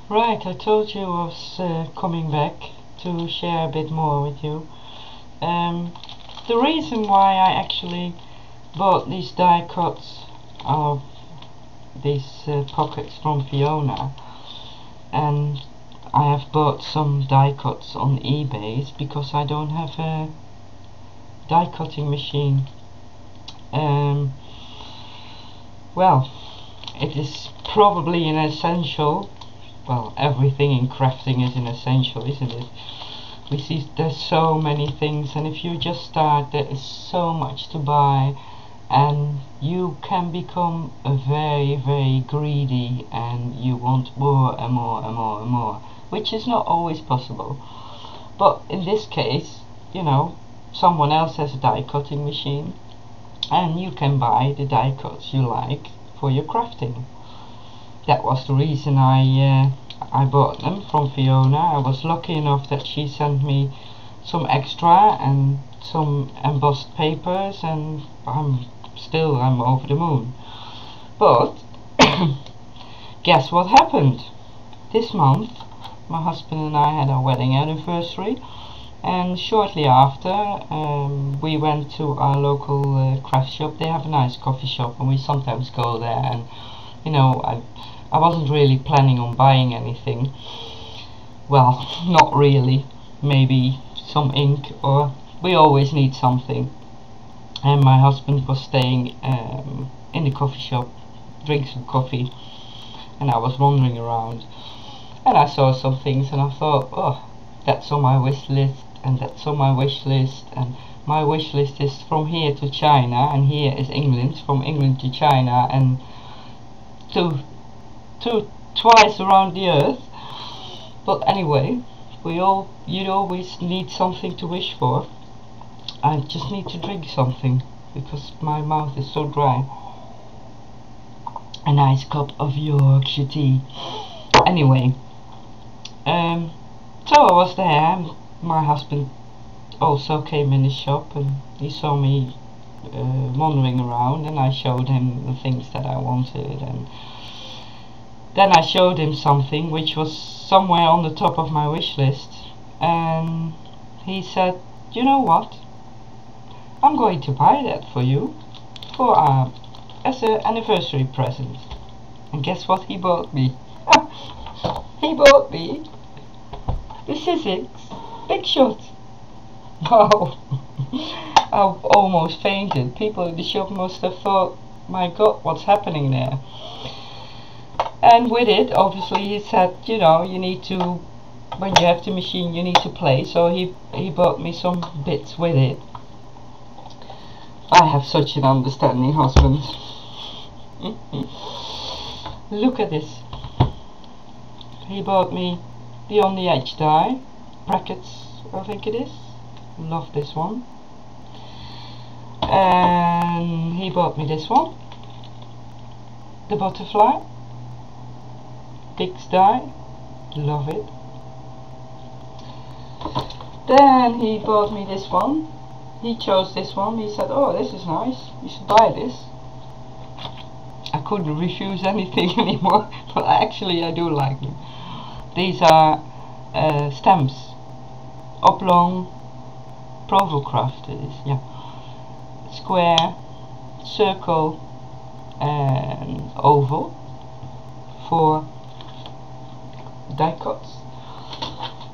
Right, I told you I was coming back to share a bit more with you. The reason why I actually bought these die cuts of these pockets from Fiona, and I have bought some die cuts on eBay, is because I don't have a die cutting machine. Well, it is probably an essential. Well, everything in crafting is an essential, isn't it? We see there's so many things, and if you just start, there is so much to buy, and you can become a very greedy, and you want more and more and more and more, which is not always possible. But in this case, you know, someone else has a die cutting machine, and you can buy the die cuts you like for your crafting. That was the reason I bought them from Fiona. I was lucky enough that she sent me some extra and some embossed papers, and I'm over the moon. But guess what happened? This month my husband and I had our wedding anniversary, and shortly after we went to our local craft shop. They have a nice coffee shop, and we sometimes go there, and you know, I wasn't really planning on buying anything. Well, not really. Maybe some ink, or we always need something. And my husband was staying in the coffee shop, drink some coffee, and I was wandering around, and I saw some things, and I thought, oh, that's on my wish list, and that's on my wish list, and my wish list is from here to China, and here is England, from England to China, and twice around the earth. But anyway, you always need something to wish for. I just need to drink something because my mouth is so dry. A nice cup of Yorkshire tea. Anyway, so I was there. My husband also came in the shop, and he saw me wandering around, and I showed him the things that I wanted, and then I showed him something which was somewhere on the top of my wish list, and he said, you know what, I'm going to buy that for you for as an anniversary present. And guess what he bought me? He bought me the Sizzix Big Shot. Wow. I almost fainted. People in the shop must have thought, my god, what's happening there? And with it, obviously, he said, you know, you need to, when you have the machine, you need to play. So he bought me some bits with it. I have such an understanding husband. Look at this. He bought me the on the edge die, brackets, I think it is. Love this one. And he bought me this one, the butterfly, Dix die, love it. Then he bought me this one. He chose this one. He said, oh, this is nice, you should buy this. I couldn't refuse anything anymore, but actually I do like them. These are stamps, oblong, Provo-Craft it is, yeah. Square, circle and oval for die cuts.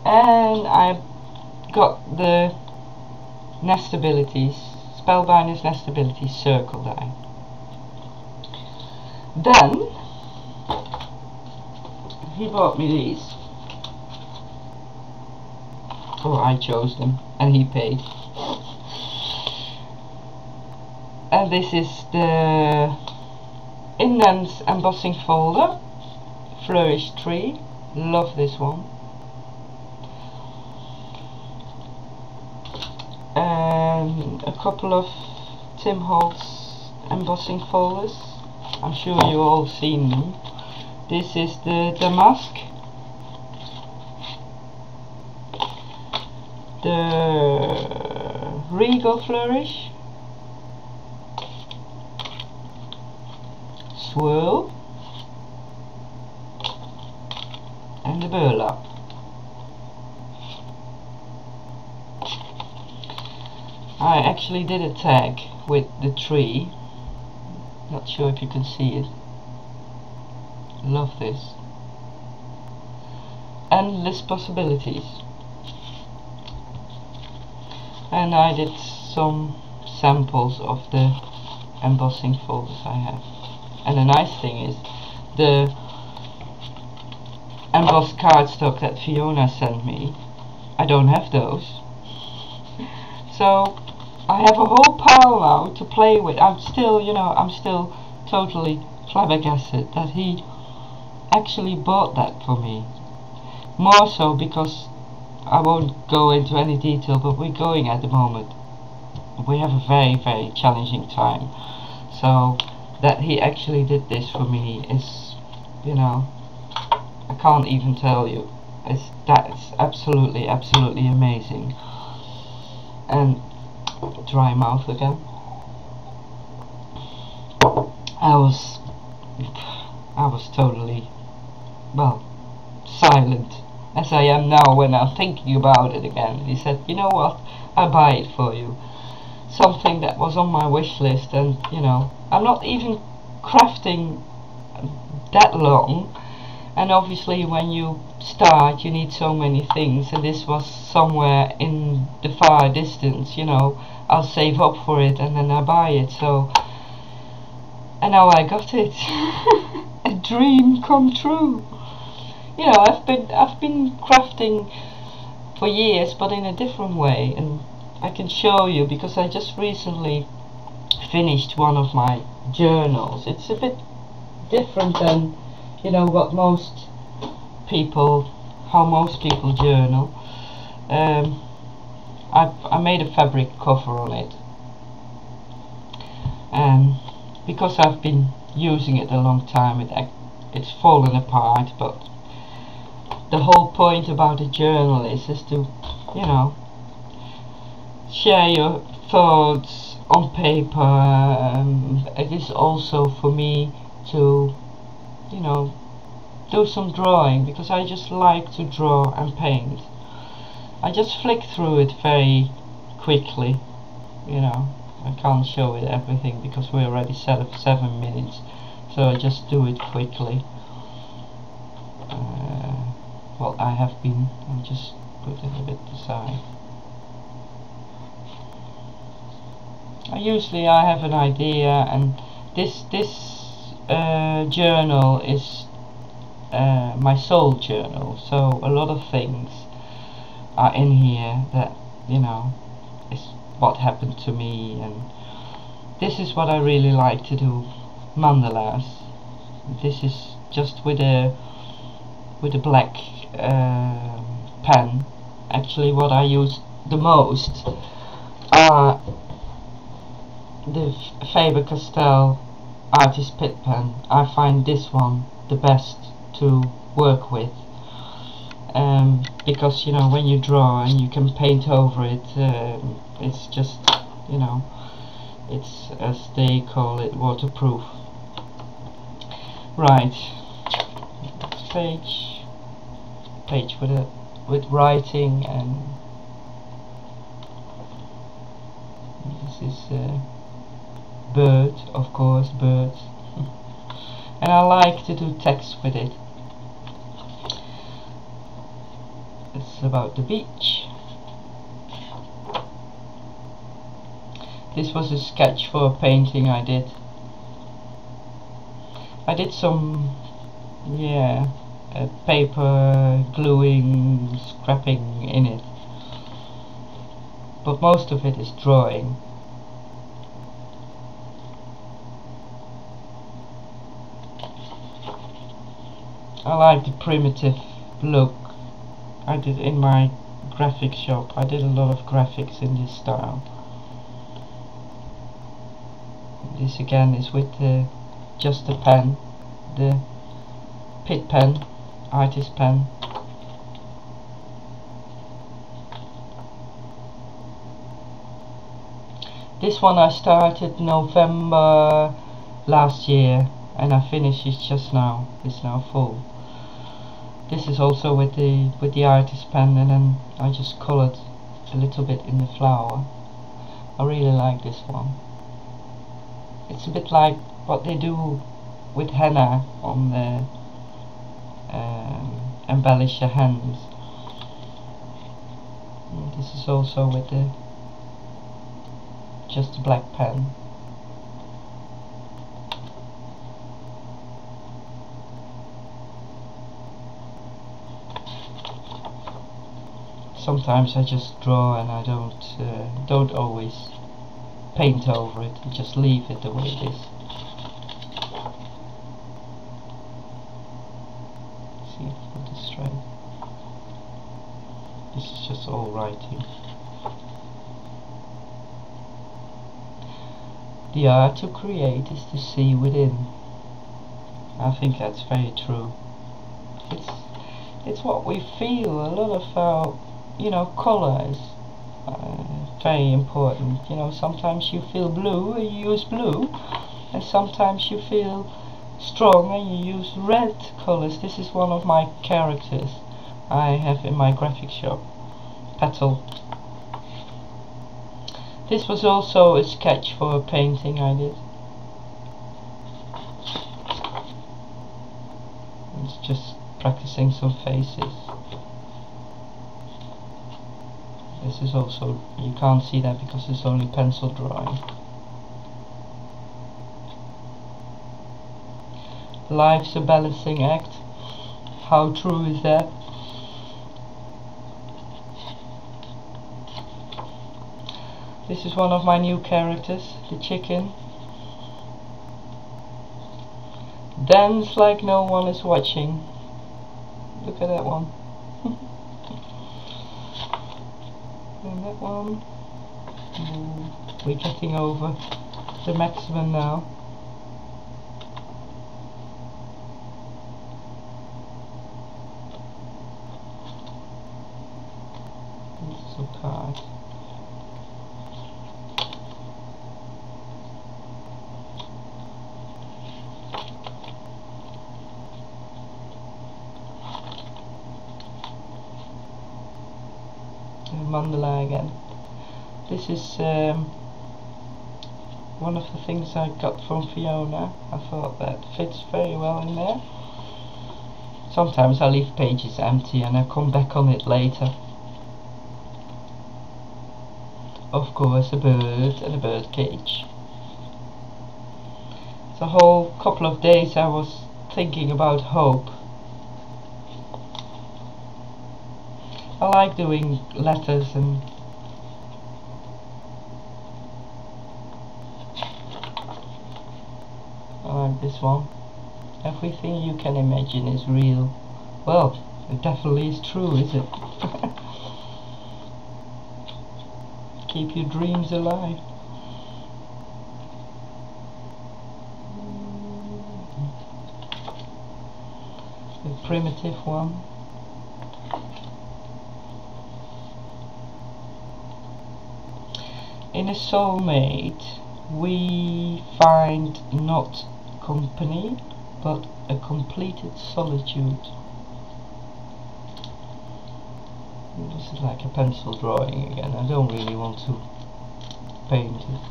And I got the Nestabilities, Spellbinders Nestabilities circle die. Then he bought me these. Oh, I chose them and he paid. And this is the Indents embossing folder, Flourish Tree. Love this one. And a couple of Tim Holtz embossing folders. I'm sure you all seen them. This is the Damask, the Regal Flourish, Swirl, and the burlap. I actually did a tag with the tree. Not sure if you can see it. Love this. Endless possibilities. And I did some samples of the embossing folders I have. And the nice thing is, the embossed cardstock that Fiona sent me, I don't have those. So I have a whole pile now to play with. I'm still totally flabbergasted that he actually bought that for me. More so because I won't go into any detail, but we're going at the moment. We have a very, very challenging time. So that he actually did this for me is, I can't even tell you. That's absolutely amazing. And dry mouth again. I was totally, well, silent, as I am now when I'm thinking about it again. He said, you know what, I'll buy it for you. Something that was on my wish list, and I'm not even crafting that long, and obviously when you start you need so many things, and this was somewhere in the far distance. I'll save up for it and then I buy it. So, and now I got it. A dream come true. I've been crafting for years, but in a different way, and I can show you because I just recently finished one of my journals. It's a bit different than how most people journal. I made a fabric cover on it, and because I've been using it a long time, it's fallen apart. But the whole point about a journal is to share your thoughts on paper. It is also for me to do some drawing, because I just like to draw and paint. I just flick through it very quickly. I can't show it everything because we're already set of 7 minutes, so I just do it quickly. Well, I'll just put it a bit aside. Usually I have an idea, and this journal is my soul journal, so a lot of things are in here that is what happened to me, and this is what I really like to do, mandalas. This is just with a black pen. Actually, what I use the most are the Faber-Castell Artist Pit Pen. I find this one the best to work with, because when you draw and you can paint over it, it's just it's, as they call it, waterproof. Right, page with writing, and this is bird, of course, birds. And I like to do text with it. It's about the beach. This was a sketch for a painting I did. I did some, paper gluing, scrapping in it, but most of it is drawing. I like the primitive look. I did in my graphic shop. I did a lot of graphics in this style. This again is with just the pen, the Pit Pen, artist pen. This one I started November last year, and I finished it just now. It's now full. This is also with the artist pen, and then I just colored a little bit in the flower. I really like this one. It's a bit like what they do with henna on the embellish your hands. And this is also with the just a black pen. Sometimes I just draw and I don't always paint over it. I just leave it the way it is. See if I put this straight. This is just all writing. The art to create is to see within. I think that's very true. It's what we feel. A lot of our, colour is very important. Sometimes you feel blue and you use blue, and sometimes you feel strong and you use red colours. This is one of my characters I have in my graphic shop, Petal. This was also a sketch for a painting I did. It's just practicing some faces. This is also, you can't see that because it's only pencil drawing. Life's a balancing act. How true is that? This is one of my new characters, the chicken. Dance like no one is watching. Look at that one. And that one. We're getting over the maximum now. This is a card. Mandala again. This is one of the things I got from Fiona. I thought that fits very well in there. Sometimes I leave pages empty and I come back on it later. Of course, a bird and a bird cage. The whole couple of days I was thinking about hope. I like doing letters and I like this one. Everything you can imagine is real. Well, it definitely is true, is it? Keep your dreams alive. The primitive one. In a soulmate, we find not company, but a completed solitude. This is like a pencil drawing again. I don't really want to paint it.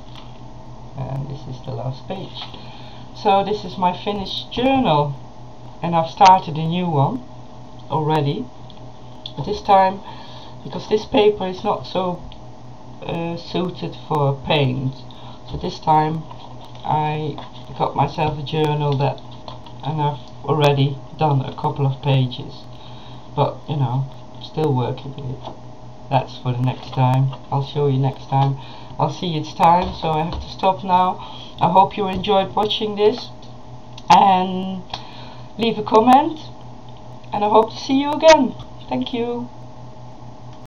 And this is the last page. So this is my finished journal, and I've started a new one already. But this time, because this paper is not so suited for paint, so this time I got myself a journal that, and I've already done a couple of pages, but still working with it. That's for the next time. I'll show you next time. I'll see it's time, so I have to stop now. I hope you enjoyed watching this, and leave a comment, and I hope to see you again. Thank you.